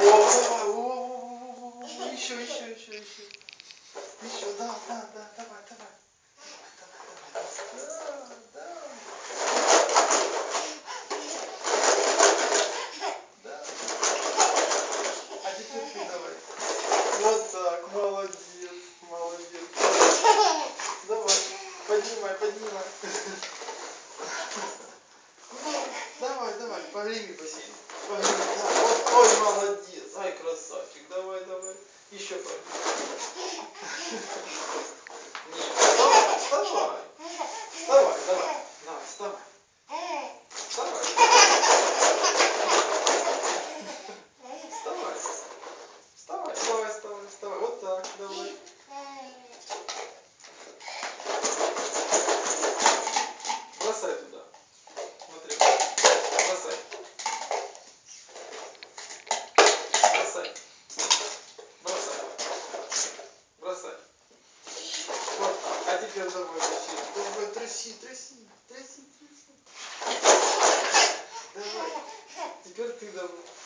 давай, еще, да, давай. Да. А теперь ты давай. Вот так, молодец. Давай, поднимай. Давай, погреми бассейн. Погреми, да. Вот, ой, молодец. Ай, красавчик. Давай. Еще погреми. Нет, вставай. На, вставай. Вставай. Вот так, давай. Бросай туда. Смотри. Бросай. Вот так. А теперь давай бассейн. Давай, тряси. Давай. Теперь ты давай.